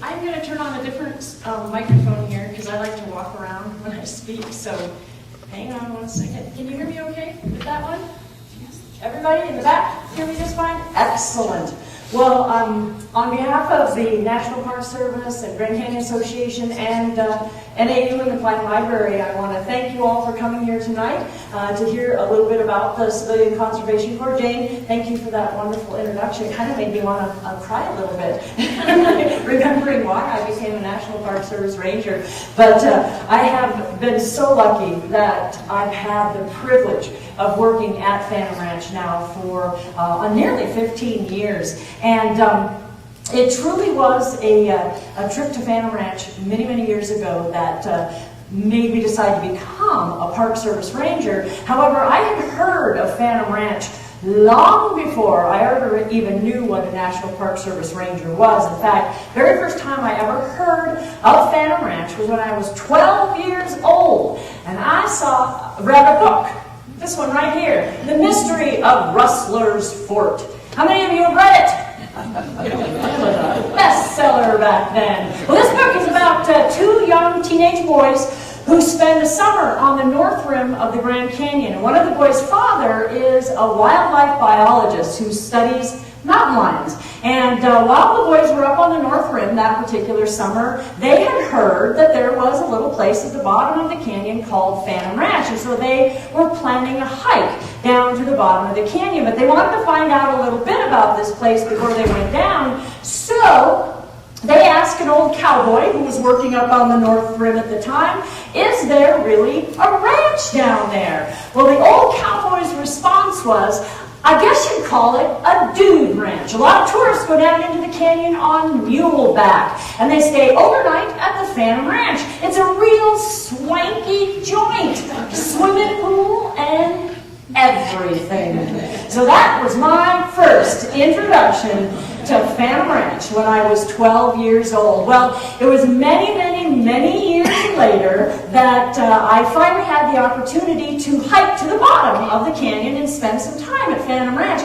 I'm going to turn on a different microphone here because I like to walk around when I speak. So hang on one second. Can you hear me okay with that one? Everybody in the back hear me just fine? Excellent. Well, on behalf of the National Park Service and Grand Canyon Association and NAU and the Planning Library, I want to thank you all for coming here tonight to hear a little bit about the Civilian Conservation Corps. Jane, thank you for that wonderful introduction. It kind of made me want to cry a little bit, remembering why I became a National Park Service Ranger. But I have been so lucky that I've had the privilege of working at Phantom Ranch now for nearly 15 years. And it truly was a trip to Phantom Ranch many, many years ago that made me decide to become a Park Service Ranger. However, I had heard of Phantom Ranch long before I ever even knew what a National Park Service Ranger was. In fact, the very first time I ever heard of Phantom Ranch was when I was 12 years old, and I read a book. This one right here, The Mystery of Rustler's Fort. How many of you have read it? It was a bestseller back then. Well, this book is about two young teenage boys who spend a summer on the north rim of the Grand Canyon. And one of the boys' father is a wildlife biologist who studies mountain lions. And while the boys were up on the north rim that particular summer, they had heard that there was a little place at the bottom of the canyon called Phantom Ranch. And so they were planning a hike down to the bottom of the canyon. But they wanted to find out a little bit about this place before they went down. So they asked an old cowboy who was working up on the north rim at the time, is there really a ranch down there? Well, the old cowboy's response was, I guess you'd call it a dude ranch. A lot of tourists go down into the canyon on muleback, and they stay overnight at the Phantom Ranch. It's a real swanky joint. Swimming pool and everything. So that was my first introduction to Phantom Ranch when I was 12 years old. Well, it was many, many, many years later that I finally had the opportunity to hike to the bottom of the canyon and spend some time at Phantom Ranch.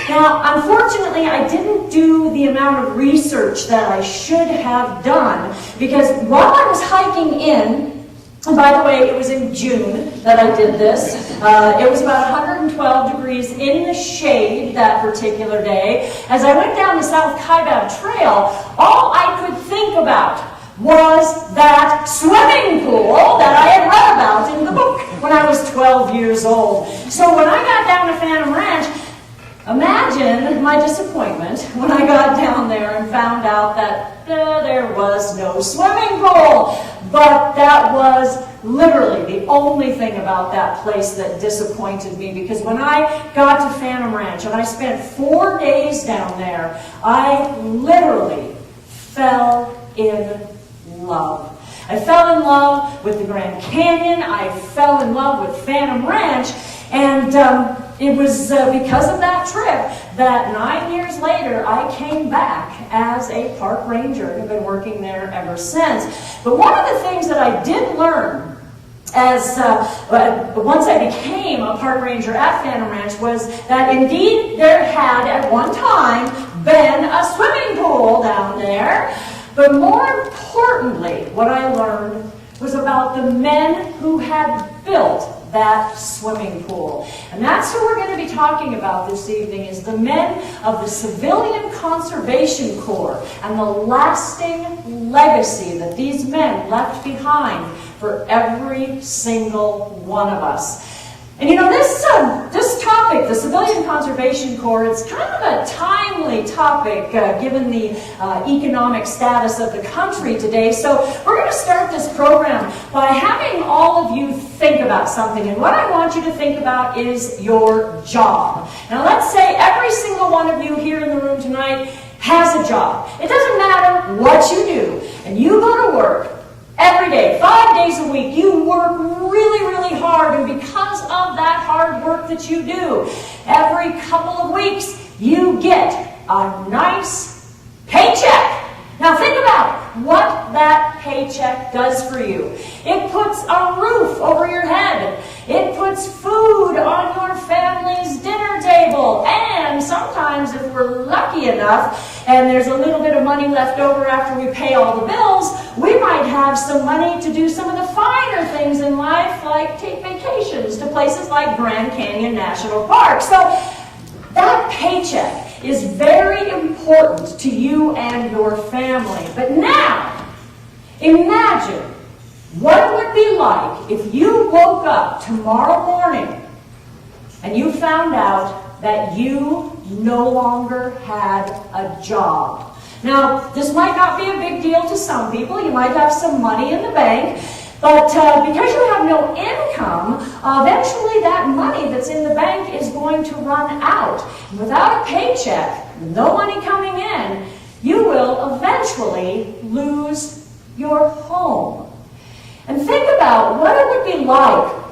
Now, unfortunately, I didn't do the amount of research that I should have done, because while I was hiking in, and by the way, it was in June that I did this. It was about 112 degrees in the shade that particular day. As I went down the South Kaibab Trail, all I could think about was that swimming pool that I had read about in the book when I was 12 years old. So when I got down to Phantom Ranch, imagine my disappointment when I got down there and found out that there was no swimming pool. But that was literally the only thing about that place that disappointed me, because when I got to Phantom Ranch and I spent 4 days down there, I literally fell in love. I fell in love with the Grand Canyon. I fell in love with Phantom Ranch. And it was because of that trip that 9 years later I came back as a park ranger and have been working there ever since. But one of the things that I did learn as once I became a park ranger at Phantom Ranch was that indeed there had at one time been a swimming pool down there. But more importantly, what I learned was about the men who had built that swimming pool. And that's who we're going to be talking about this evening, is the men of the Civilian Conservation Corps and the lasting legacy that these men left behind for every single one of us. And you know, this topic, the Civilian Conservation Corps, it's kind of a timely topic given the economic status of the country today. So we're going to start this program by having all of you think about something. And what I want you to think about is your job. Now let's say every single one of you here in the room tonight has a job. It doesn't matter what you do. And you go to work every day, 5 days a week. You work really, really hard, and because of that hard work that you do, every couple of weeks you get a nice paycheck. Now think about what that paycheck does for you. It puts a roof over your head. It puts food on your family's dinner table. And sometimes, if we're lucky enough, and there's a little bit of money left over after we pay all the bills, we might have some money to do some of the finer things in life, like take vacations to places like Grand Canyon National Park. So that paycheck is very important to you and your family. But now, imagine what it would be like if you woke up tomorrow morning and you found out that you no longer had a job. Now, this might not be a big deal to some people. You might have some money in the bank. But because you have no income, eventually that money that's in the bank is going to run out. And without a paycheck, no money coming in, you will eventually lose your home. And think about what it would be like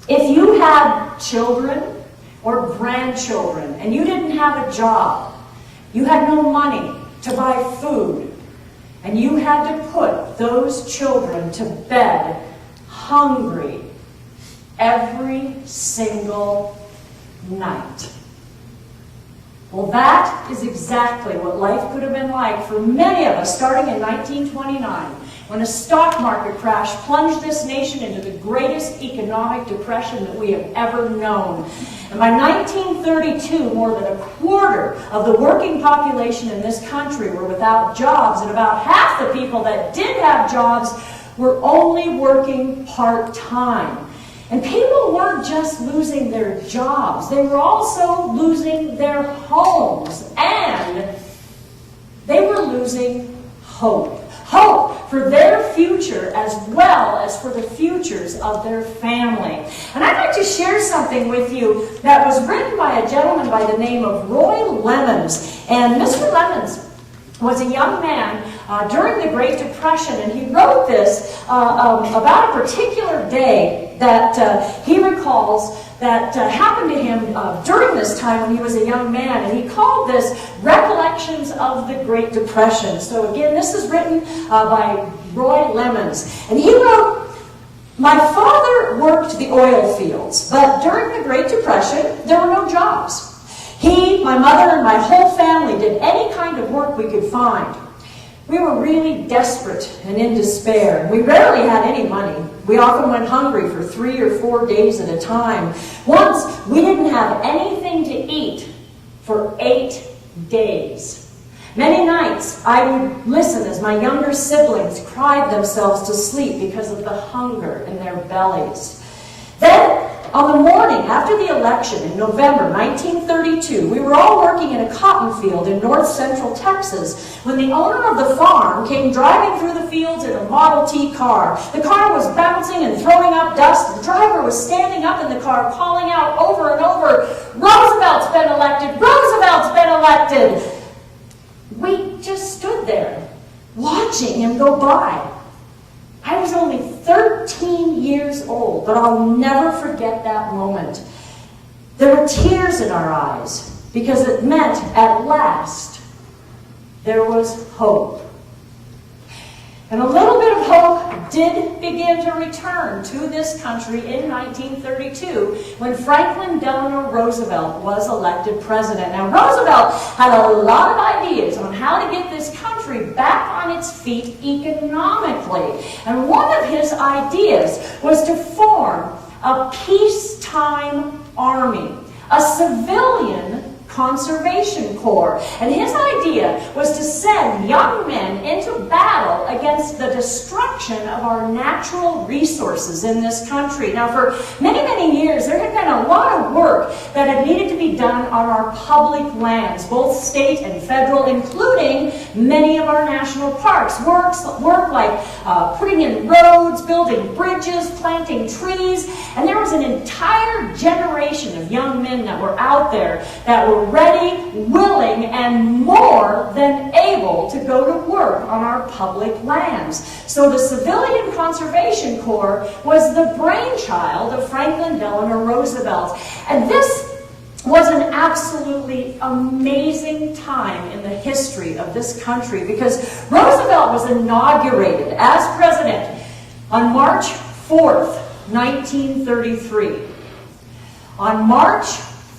if you had children or grandchildren and you didn't have a job. You had no money to buy food. And you had to put those children to bed hungry every single night. Well, that is exactly what life could have been like for many of us starting in 1929, when a stock market crash plunged this nation into the greatest economic depression that we have ever known. And by 1932, more than a quarter of the working population in this country were without jobs, and about half the people that did have jobs were only working part-time. And people weren't just losing their jobs, they were also losing their homes, and they were losing hope. Hope for their future as well as for the futures of their family. And I'd like to share something with you that was written by a gentleman by the name of Roy Lemons. And Mr. Lemons was a young man during the Great Depression, and he wrote this about a particular day that he recalls that happened to him during this time when he was a young man, and he called this Recollections of the Great Depression. So again, this is written by Roy Lemons, and he wrote, "My father worked the oil fields, but during the Great Depression, there were no jobs. He, my mother, and my whole family did any kind of work we could find. We were really desperate and in despair. We rarely had any money. We often went hungry for 3 or 4 days at a time. Once, we didn't have anything to eat for 8 days. Many nights, I would listen as my younger siblings cried themselves to sleep because of the hunger in their bellies. Then, on the morning after the election in November 1932, we were all working in a cotton field in north central Texas when the owner of the farm came driving through the fields in a Model T car. The car was bouncing and throwing up dust. The driver was standing up in the car calling out over and over, 'Roosevelt's been elected! Roosevelt's been elected!' We just stood there, watching him go by. I was only 13 years old, but I'll never forget that moment. There were tears in our eyes because it meant at last there was hope. And a little bit of hope did begin to return to this country in 1932 when Franklin Delano Roosevelt was elected president. Now, Roosevelt had a lot of ideas on how to get this country back on its feet economically. And one of his ideas was to form a peacetime army, a civilian conservation corps. And his idea was to send young men into battle against the destruction of our natural resources in this country. Now, for many, many years, there had been a lot of work that had needed to be done on our public lands, both state and federal, including many of our national parks. Work like putting in roads, building bridges, planting trees, and there was an entire generation of young men that were out there that were ready, willing, and more than able to go to work on our public lands. So the Civilian Conservation Corps was the brainchild of Franklin Delano Roosevelt. And this was an absolutely amazing time in the history of this country because Roosevelt was inaugurated as president on March 4th, 1933. On March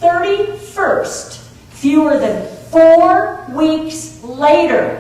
31st, fewer than 4 weeks later.